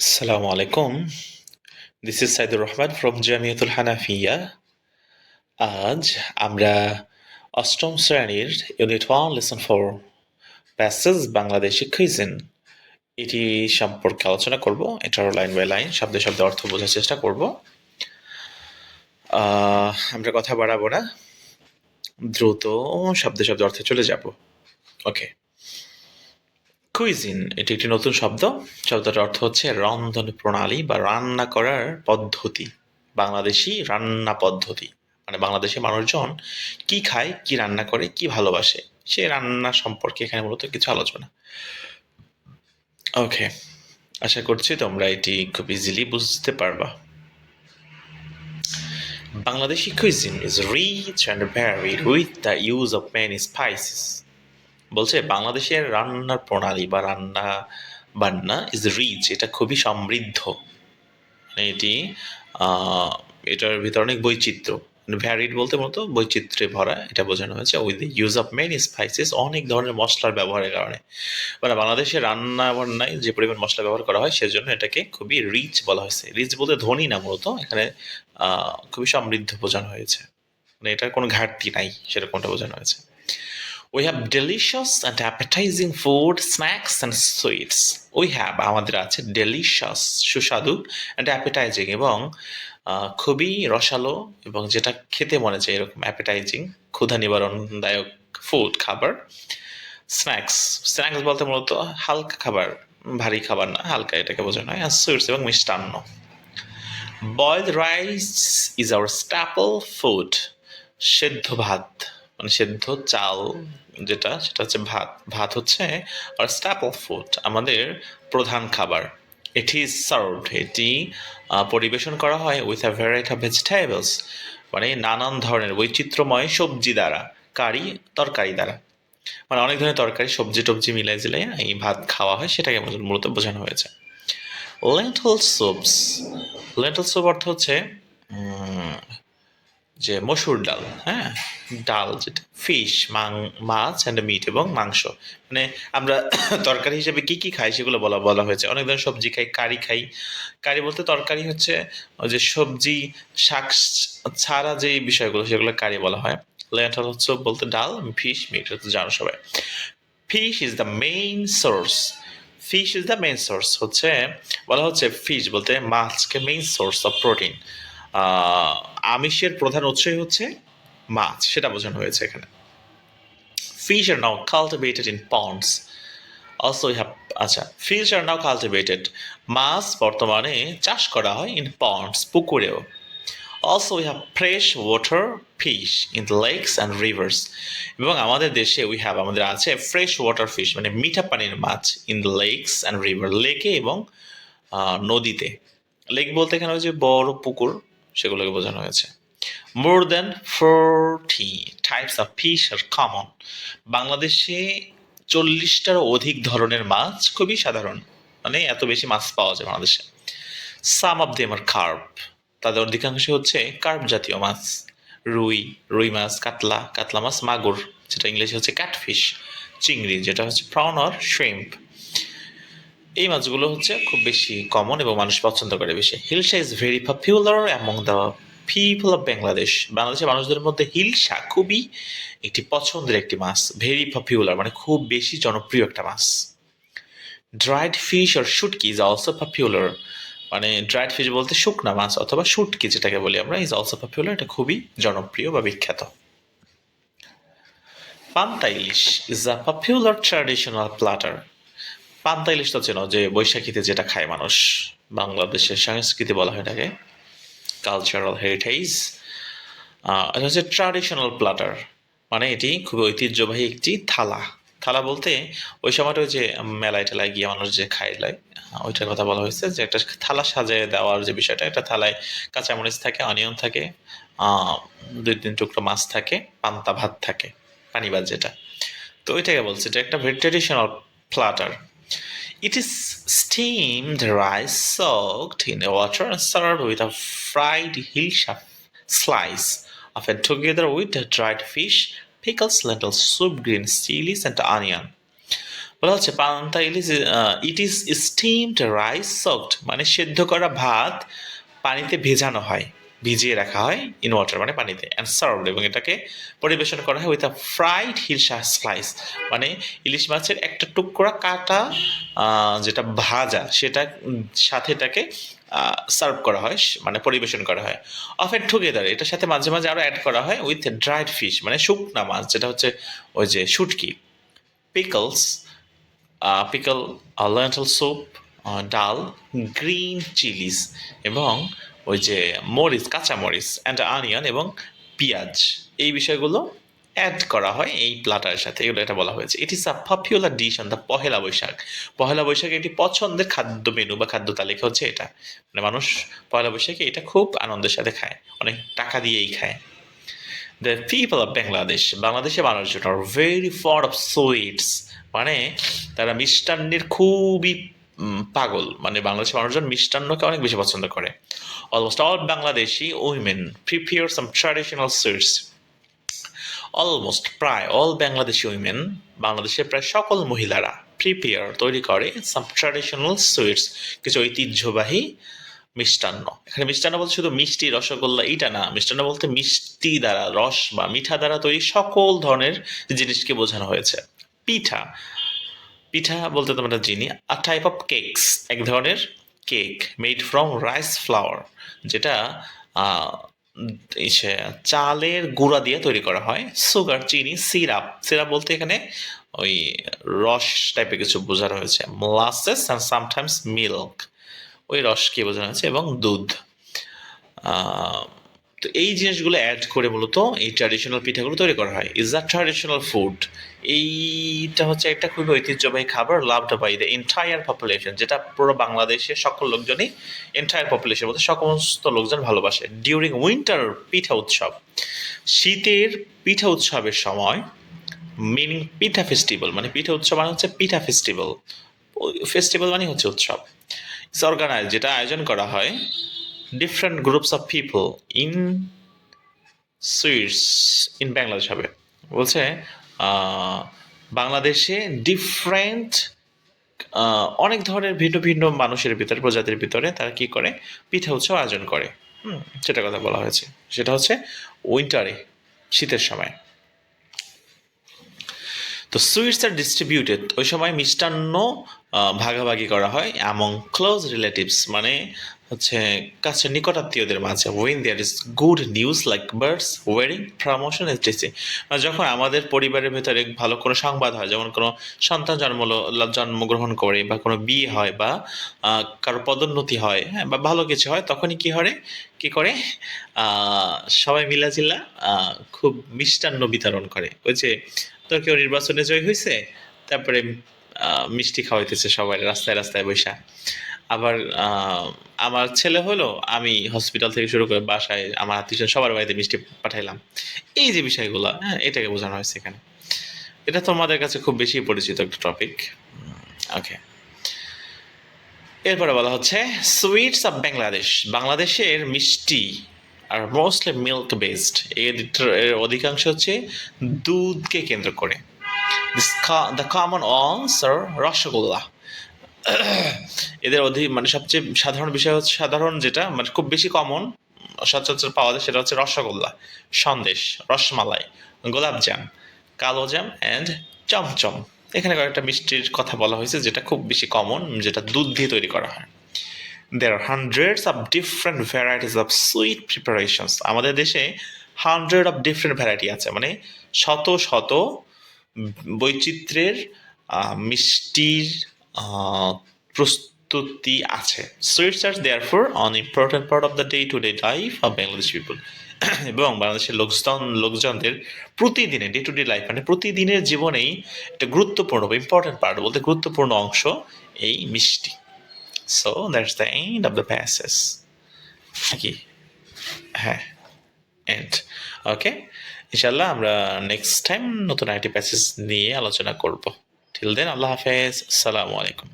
Assalamu alaikum. This is Saidur Rahman from Jamiatul Hanafiya. আজ আমরা অষ্টম শ্রেণীর unit 1 lesson 4 passage Bangladeshi cuisine এটি সম্পর্কে আলোচনা করব। এটার লাইন বাই লাইন শব্দে শব্দে অর্থ বোঝার চেষ্টা করব। আমরা কথা বাড়াবো না, দ্রুত শব্দে শব্দে অর্থে চলে যাব। ওকে, কুইজিন এটি একটি নতুন শব্দ। শব্দটার অর্থ হচ্ছে রন্ধন প্রণালী বা রান্না করার পদ্ধতি। বাংলাদেশি রান্না পদ্ধতি মানে বাংলাদেশে মানুষজন কি খায়, কি রান্না করে, কি ভালোবাসে, সে রান্না সম্পর্কে এখানে মূলত কিছু আলোচনা। ওকে, আশা করছি তোমরা এটি খুব ইজিলি বুঝতে পারবা। Bangladeshi cuisine is rich and varied with the use of many spices. বলছে বাংলাদেশের রান্নার প্রণালী বা রান্না বান্না ইজ রিচ, এটা খুবই সমৃদ্ধ। মানে এটার ভিতরে অনেক বৈচিত্র্য, ভ্যারিড বলতে মূলত বৈচিত্র্যে ভরা, এটা বোঝানো হয়েছে with the use of many spices, অনেক ধরনের মশলার ব্যবহারের কারণে। মানে বাংলাদেশে রান্না বান্নায় যে পরিমাণ মশলা ব্যবহার করা হয় সেজন্য এটাকে খুবই রিচ বলা হয়েছে। রিচ বলতে ধনী না, মূলত এখানে খুবই সমৃদ্ধ বোঝানো হয়েছে, মানে এটার কোনো ঘাটতি নাই সেরকমটা বোঝানো হয়েছে। We have delicious and appetizing food, snacks and sweets. We have আমাদের আছে delicious সুস্বাদু and appetizing এবং খুবই রসালো এবং যেটা খেতে মনে চায় এরকম appetizing ক্ষুধা নিবারণদায়ক ফুড খাবার। স্ন্যাক্স, স্ন্যাক্স বলতে মূলত হালকা খাবার, ভারী খাবার না, হালকা এটাকে বোঝানো হয়। আর সুইটস এবং মিষ্টান্ন। Boiled rice is our staple food. সেদ্ধ ভাত মানে সেদ্ধ চাল যেটা, সেটা হচ্ছে ভাত। ভাত হচ্ছে আর স্ট্যাপল ফুড আমাদের প্রধান খাবার। ইট ইজ সার্ভড, এটি পরিবেশন করা হয় with a variety of vegetables, মানে নানান ধরনের বৈচিত্র্যময় সবজি দ্বারা, তরকারি দ্বারা, মানে অনেক ধরনের তরকারি সবজি টবজি মিলাই জিলাই এই ভাত খাওয়া হয়, সেটাকে মূলত বোঝানো হয়েছে। লেন্টল সুপস, লেন্টল সুপ অর্থ হচ্ছে যে মসুর ডাল, হ্যাঁ ডাল যেটা। ফিশ মাছ অ্যান্ড মিট এবং মাংস, মানে আমরা তরকারি হিসেবে কি কি খাই সেগুলো বলা হয়েছে। অনেক ধরনের সবজি খাই, কারি খাই। কারি বলতে তরকারি হচ্ছে যে সবজি শাক ছাড়া যে বিষয়গুলো সেগুলো কারি বলা হয়। লেন্টল হচ্ছে বলতে ডাল, ফিশ মিট হচ্ছে জানো সবাই। Fish is the main source, fish is the main source হচ্ছে বলা হচ্ছে ফিশ বলতে মাছকে মেইন সোর্স অফ প্রোটিন, আমিষের প্রধান উৎসই হচ্ছে মাছ, সেটা বোঝানো হয়েছে এখানে। Fish are now cultivated in ponds, also have, আচ্ছা ফিশ আর নাও কাল্টিভেটেড, মাছ বর্তমানে চাষ করা হয় ইন পন্ডস, পুকুরেও। Also we have fresh water fish in the lakes and rivers, এবং আমাদের দেশে আমাদের আছে ফ্রেশ ওয়াটার ফিশ মানে মিঠা পানির মাছ in the lakes and river, লেকে এবং নদীতে। লেক বলতে এখানে হচ্ছে বড় পুকুর, সেগুলোকে বোঝানো হয়েছে। More than 40 types of fish are common, বাংলাদেশে 40টারও অধিক ধরনের মাছ খুবই সাধারণ, মানে এত বেশি মাছ পাওয়া যায় বাংলাদেশে। সাম অফ দেম আর কার্প, তাদের অধিকাংশ হচ্ছে কার্প জাতীয় মাছ। রুই মাছ, কাতলা মাছ, মাগুর যেটা ইংলিশে হচ্ছে ক্যাটফিশ, চিংড়ি যেটা হচ্ছে প্রন অর শ্রিম্প। এই মাছগুলো হচ্ছে খুব বেশি কমন এবং মানুষ পছন্দ করে বেশি। Hilsa is very popular among the people of Bangladesh, বাংলাদেশের মানুষদের মধ্যে হিলসা খুবই একটি পছন্দের একটি মাছ। ভেরি পপুলার মানে খুব বেশি জনপ্রিয় একটা মাছ। ড্রাইড ফিশ আর শুটকি ইজ অলসো পপুলার, মানে ড্রাইড ফিশ বলতে শুকনা মাছ অথবা শুটকি যেটাকে বলি আমরা, ইজ অলসো পপুলার, এটা খুবই জনপ্রিয় বা বিখ্যাত। Panta ilish is a popular traditional platter, panta ilish তো চেনো, যে বৈশাখীতে যেটা খায় মানুষ, বাংলাদেশের সংস্কৃতি বলা হয় এটাকে, কালচারাল হেরিটেজ। এটা হচ্ছে ট্র্যাডিশনাল প্ল্যাটার, মানে এটি খুবই ঐতিহ্যবাহী একটি থালা। থালা বলতে ওই সময়টা ওই যে মেলায় টেলায় গিয়ে মানুষ যে খাইলায় ওইটার কথা বলা হয়েছে, যে একটা থালা সাজিয়ে দেওয়ার যে বিষয়টা, একটা থালায় কাঁচামরিচ থাকে, অনিয়ন থাকে, 2-3 টুকরো মাছ থাকে, পান্তা ভাত থাকে, পানি ভাত যেটা। তো ওইটাকে বলছে এটা একটা very traditional platter. It is steamed rice soaked in water and served with a fried hilsa slice, often together with dried fish, pickles, lentil soup, green chilies, and onion. বলা হচ্ছে পান্তা ইলিশ ইট ইজ স্টিমড রাইস সকড, মানে সেদ্ধ করা ভাত পানিতে ভেজানো হয়, ভিজিয়ে রাখা হয় ইন ওয়াটার মানে পানিতে, অ্যান্ড সার্ভড, এবং এটাকে পরিবেশন করা হয় with a fried hilsa slice, মানে ইলিশ মাছের একটা টুকরা কাটা যেটা ভাজা সেটা সাথে এটাকে সার্ভ করা হয়, মানে পরিবেশন করা হয়। অফেন টুগেদার, এটার সাথে মাঝে মাঝে আরও অ্যাড করা হয় উইথ ড্রাইড ফিশ, মানে শুকনা মাছ যেটা হচ্ছে ওই যে শুটকি, পিকলস, পিকল, লেন্টিল স্যুপ, ডাল, গ্রিন চিলিস, এবং ওই যে মরিচ, কাঁচা মরিচ অ্যান্ড অনিয়ন, এবং পেঁয়াজ, এই বিষয়গুলো অ্যাড করা হয় এই প্লাটারের সাথে, এগুলো এটা বলা হয়েছে। It is a popular dish on the Pohela Boishakh. পহেলা বৈশাখে একটি পছন্দের খাদ্য মেনু বা খাদ্য তালিকা হচ্ছে এটা, মানে মানুষ পয়লা বৈশাখে এটা খুব আনন্দের সাথে খায়, অনেক টাকা দিয়েই খায়। দ্য পিপল অফ বাংলাদেশ, বাংলাদেশের মানুষজন are very fond of sweets, মানে তারা মিষ্টান্নের খুবই পাগল, মানে বাংলাদেশের মানুষজন মিষ্টান্নকে অনেক বেশি পছন্দ করে। Almost all Bangladeshi women prepare some traditional sweets, almost প্রায় অল বাংলাদেশি উইমেন, বাংলাদেশের প্রায় সকল মহিলারা প্রিপেয়ার তৈরি করে সাম ট্র্যাডিশনাল সুইটস, কিছু ঐতিহ্যবাহী মিষ্টান্ন। এখানে মিষ্টান্ন বলতে শুধু মিষ্টি রসগোল্লা এইটা না, মিষ্টান্ন বলতে মিষ্টি দ্বারা, রস বা মিঠা দ্বারা তৈরি সকল ধরনের জিনিসকে বোঝানো হয়েছে। পিঠা, পিঠা বলতে তোমরা চিনি, আ টাইপ অফ কেকস, এক ধরনের cake made from rice flower, যেটা চালের গুঁড়া দিয়ে তৈরি করা হয়। সুগার, চিনি, সিরাপ, সিরাপ বলতে এখানে ওই রস টাইপের কিছু বোঝানো হয়েছে। মোলাসেস অ্যান্ড সামটাইমস মিল্ক, ওই রসকে বোঝানো হয়েছে, এবং দুধ। তো এই জিনিসগুলো অ্যাড করে মূলত এই ট্র্যাডিশনাল পিঠাগুলো তৈরি করা হয়। ইজ আ ট্র্যাডিশনাল ফুড, এইটা হচ্ছে একটা খুবই ঐতিহ্যবাহী খাবার, loved by the entire population, যেটা পুরো বাংলাদেশের সকল লোকজনই, এন্টায়ার পপুলেশন বলতে সমস্ত লোকজন ভালোবাসে। ডিউরিং উইন্টার পিঠা উৎসব, শীতের পিঠা উৎসবের সময়, মিনিং পিঠা ফেস্টিভ্যাল, মানে পিঠা উৎসব মানে হচ্ছে পিঠা ফেস্টিভ্যাল, ফেস্টিভ্যাল মানে হচ্ছে উৎসব। ইটস অর্গানাইজ, যেটা আয়োজন করা হয় different groups of people in sweets in Bangladesh হবে, বলছে বাংলাদেশে ডিফারেন্ট অনেক ধরনের ভিন্ন ভিন্ন মানুষের ভিতরে, প্রজাতির ভিতরে তারা কি করে, পিঠা উৎসব আয়োজন করে। সেটা কথা বলা হয়েছে, সেটা হচ্ছে উইন্টারে, শীতের সময়। তো সুইটস আর ডিস্ট্রিবিউটেড, ওই সময় মিষ্টান্ন ভাগাভাগি করা হয় অ্যামং ক্লোজ রিলেটিভস, মানে হচ্ছে কাছে নিকটাত্মীয়দের মাঝে। When there is good news like births, wedding, promotion ইত্যাদি, যখন আমাদের পরিবারের ভেতরে ভালো কোনো সংবাদ হয়, যেমন কোনো সন্তান জন্মগ্রহণ করে, বা কোনো বিয়ে হয়, বা কারো পদোন্নতি হয়, হ্যাঁ, বা ভালো কিছু হয়, তখনই কি করে সবাই মিলাজিল্লা খুব মিষ্টান্ন বিতরণ করে। ওই যে তো কেউ নির্বাচনে জয় হয়েছে, তারপরে মিষ্টি খাওয়াইতেছে সবাই রাস্তায় রাস্তায় বৈশা। আবার আমার ছেলে হলো, আমি হসপিটাল থেকে শুরু করে বাসায় আমার আত্মীয় সবার বাড়িতে মিষ্টি পাঠাইলাম। এই যে বিষয়গুলো, হ্যাঁ, এটাকে বোঝানো হয়েছে এখানে। এটা তোমাদের কাছে খুব বেশি পরিচিত একটা টপিক। ওকে, এরপরে বলা হচ্ছে সুইটস অফ বাংলাদেশ, বাংলাদেশের মিষ্টি আর মোস্টলি মিল্ক বেসড, এর অধিকাংশ হচ্ছে দুধকে কেন্দ্র করে। দ্য কমন আনসার রসগোল্লা, এদের মানে সবচেয়ে সাধারণ বিষয় হচ্ছে, সাধারণ যেটা মানে খুব বেশি কমন সচরাচর পাওয়া যায়, সেটা হচ্ছে রসগোল্লা, সন্দেশ, রসমালাই, গোলাপজাম, কালোজাম অ্যান্ড চমচম। এখানে কয়েকটা মিষ্টির কথা বলা হয়েছে যেটা খুব বেশি কমন, যেটা দুধ দিয়ে তৈরি করা হয়। There are hundreds of different varieties of sweet preparations. আমাদের দেশে 100 of different variety আছে, মানে শত শত বৈচিত্র্যের মিষ্টির প্রস্তুতি আছে। Sweets are therefore an important part of the day-to-day life of Bangladeshi people. এবং বাংলাদেশের লোকজনদের প্রতিদিনের ডে টু ডে লাইফ, মানে প্রতিদিনের জীবনেই একটা গুরুত্বপূর্ণ বা ইম্পর্টেন্ট পার্ট বলতে গুরুত্বপূর্ণ অংশ এই মিষ্টি। So that's the end of the passage নাকি? হ্যাঁ, এন্ড। ওকে, ইনশাল্লাহ আমরা নেক্সট টাইম নতুন আরেকটি প্যাসেজ নিয়ে আলোচনা করব। টিল দেন, আল্লাহ হাফেজ, আসসালামু আলাইকুম।